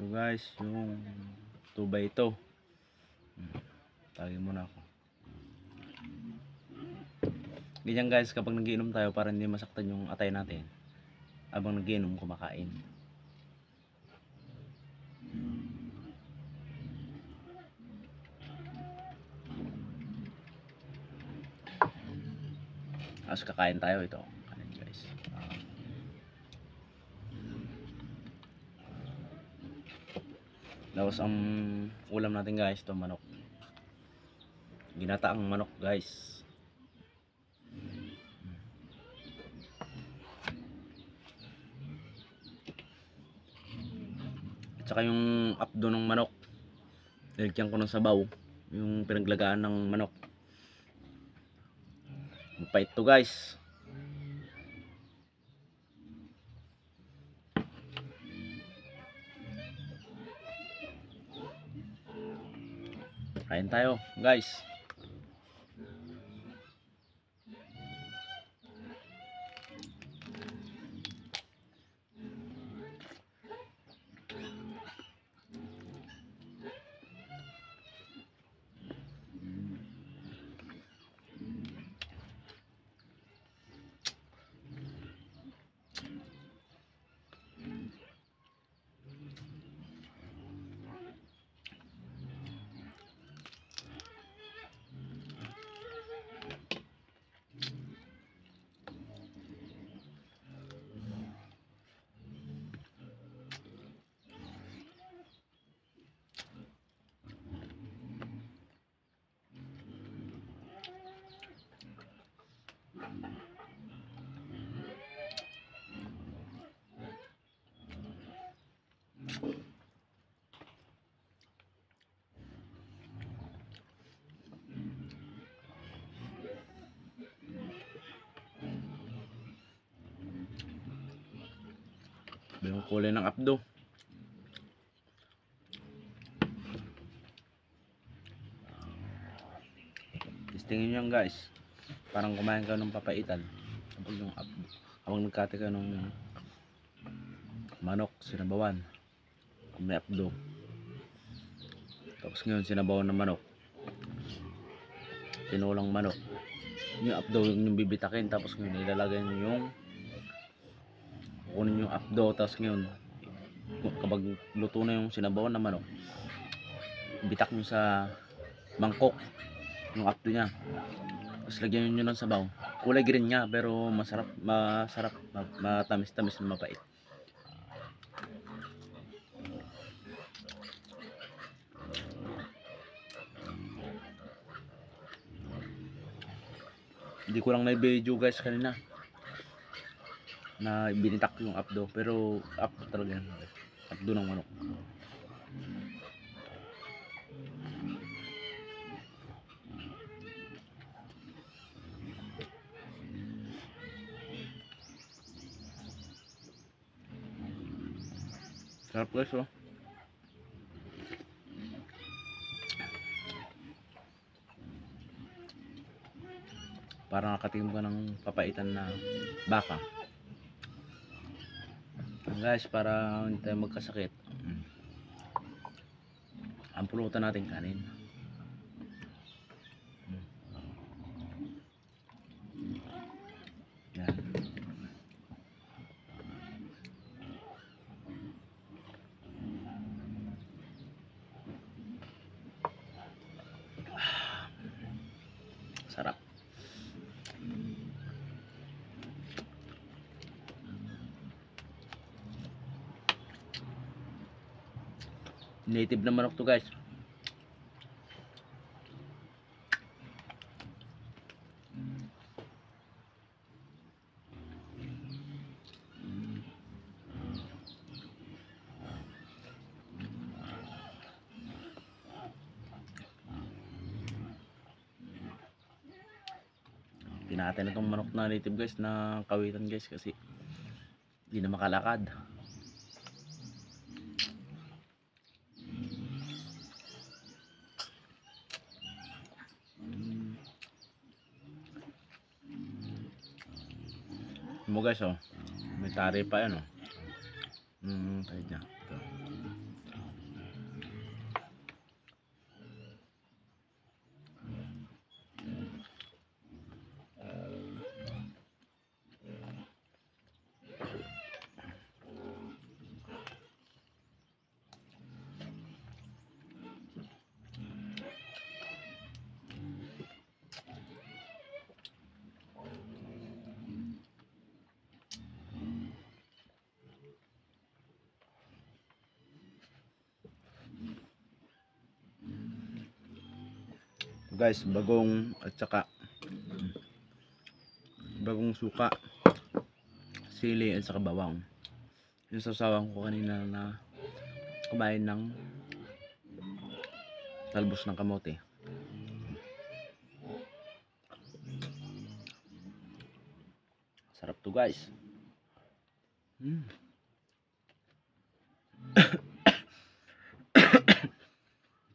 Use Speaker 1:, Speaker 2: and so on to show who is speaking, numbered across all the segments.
Speaker 1: Ito guys, yung 2x2. Tagin muna ako. Ganyan guys, kapag nagiinom tayo para hindi masaktan yung atay natin habang nagiinom kumakain. Tapos kakain tayo ito. Kanin guys. Tapos ang ulam natin guys, ito manok. Ginataang manok guys. At saka yung apdo ng manok, nilagyan ko ng sabaw yung pinaglagaan ng manok. Mapait to guys. Kain tayo guys. Yung kulay ng apdo. Testingin nyo yan guys. Parang kumain ka ng papaitan. Kapag yung apdo. Habang nagkati ka ng manok, sinabawan. Kung may apdo. Tapos ngayon sinabawan ng manok. Tinulang manok. Yung apdo yung bibitakin. Tapos ngayon ilalagay nyo yung kunin yung apdo. Tapos ngayon kapag luto na yung sinabawan na manok, bitak nyo sa mangkok yung apdo nya. Tapos lagyan nyo ng sabaw. Kulay green nga pero masarap, matamis-tamis na mapait. Hindi ko lang na-video guys kanina na binitak yung apdo, pero apdo talaga yan. Apdo ng manok. Sarap guys oh. Parang nakatingin ka ng papaitan na baka. Guys, para hindi tayo magkasakit, ang pulutan natin kanin. Yan. Sarap. Native na manok to guys. Pinatay na itong manok na native guys na kawitan guys kasi hindi na makalakad. Mo guys oh, may tari pa yan oh. Tayo niya. Ito. guys, bagong at saka bagong suka, sili at saka bawang. Yung sasawang ko kanina na kumain ng talbos ng kamote. Sarap to guys.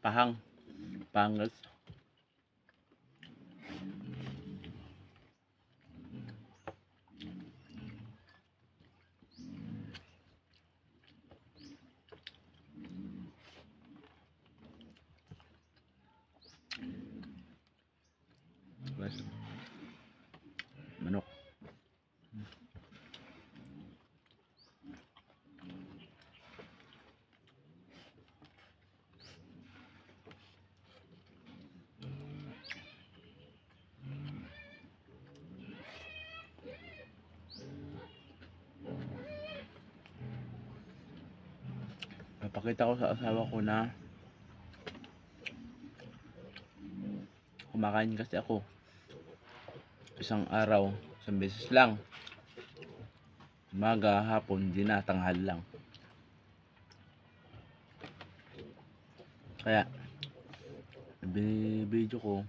Speaker 1: Pahang guys. Guys, manok. Napakita ko sa asawa ko na kumakain kasi ako isang araw, isang beses lang, umaga, hapon, di na, tanghal lang. Kaya video ko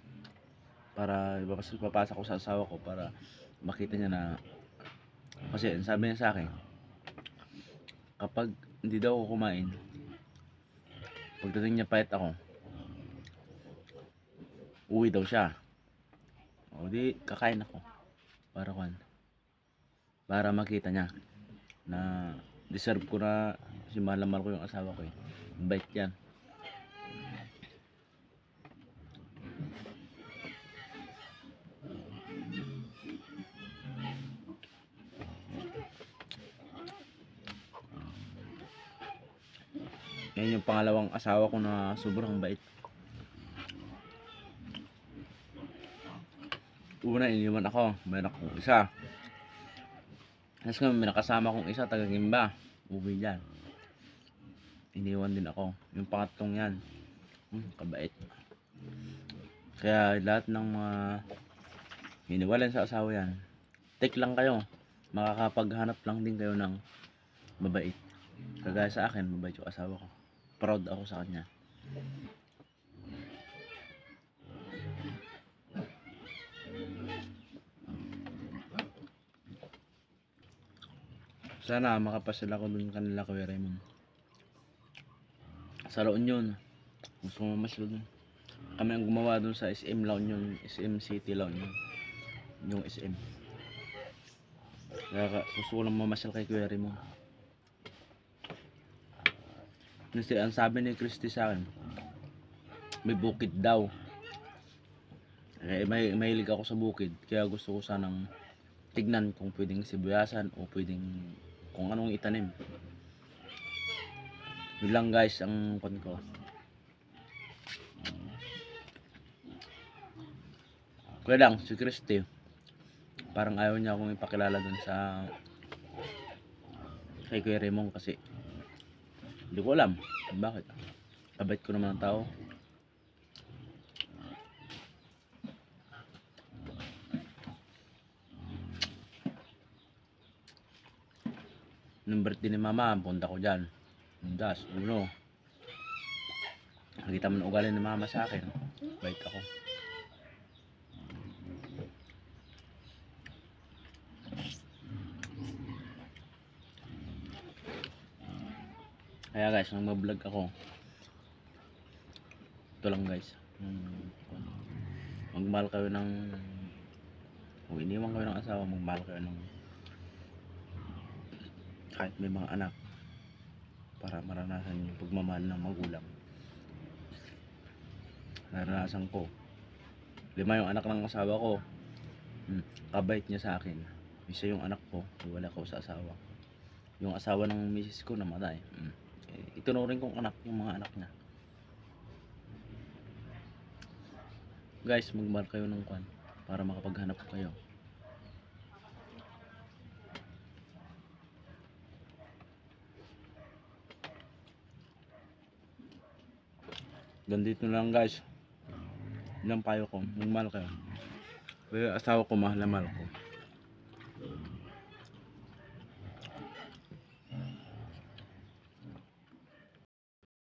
Speaker 1: para ipapasa ko sa asawa ko para makita niya na, kasi sabi niya sa akin kapag hindi daw ako kumain, pagdating niya payat ako, uwi daw siya. O di kakain ako para makita niya na deserve ko na, kasi mahal ko yung asawa ko eh. Bait yan. Yan yung pangalawang asawa ko na sobrang bait. Una, iniwan ako, mayroon akong isa. Tapos nga may nakasama kong isa, taga-Gimba, uwi dyan, iniwan din ako. Yung pangatlong yan, kabait. Kaya lahat ng mga iniwalan sa asawa yan, take lang kayo, makakapaghanap lang din kayo ng mabait. Kagaya sa akin, mabait yung asawa ko, proud ako sa kanya. Sana makapasal ako dun kanila, Kuya Raymond. Sa La Union, gusto ko mamasyal dun. Kami ang gumawa dun sa SM La Union, SM City La Union, yung SM. Kaya gusto ko lang mamasyal kay Kuya Raymond. Kasi ang sabi ni Christy sa akin, may bukid daw. Mahilig ako sa bukid, kaya gusto ko sanang tignan kung pwedeng sibuyasan o pwedeng kung anong itanim. Yun lang guys ang kon ko. Kaya lang si Christy, parang ayaw niya akong ipakilala dun sa kay Kuya Raymond kasi hindi ko alam bakit. Kabait ko naman ang tao. Nung birthday ni mama, punta ko dyan. Das, uno. Nakita mo na ugali ni mama sa akin. Bait ako. Kaya guys, nang mag-vlog ako, ito lang guys. Magmahal kayo ng, kung iniwan kayo ng asawa, magmahal kayo ng kahit may mga anak, para maranasan yung pagmamahal ng magulang. Naranasan ko. 5 yung anak ng asawa ko. Kabait niya sa akin. Isa yung anak ko, wala ko sa asawa. Yung asawa ng misis ko namatay. Itunuring kong anak yung mga anak niya. Guys, magmahal kayo ng kwan para makapaghanap kayo. Ganito lang guys. Yun ang payo ko. Magmahal kayo. Kaya asawa ko, mahal na mahal ko.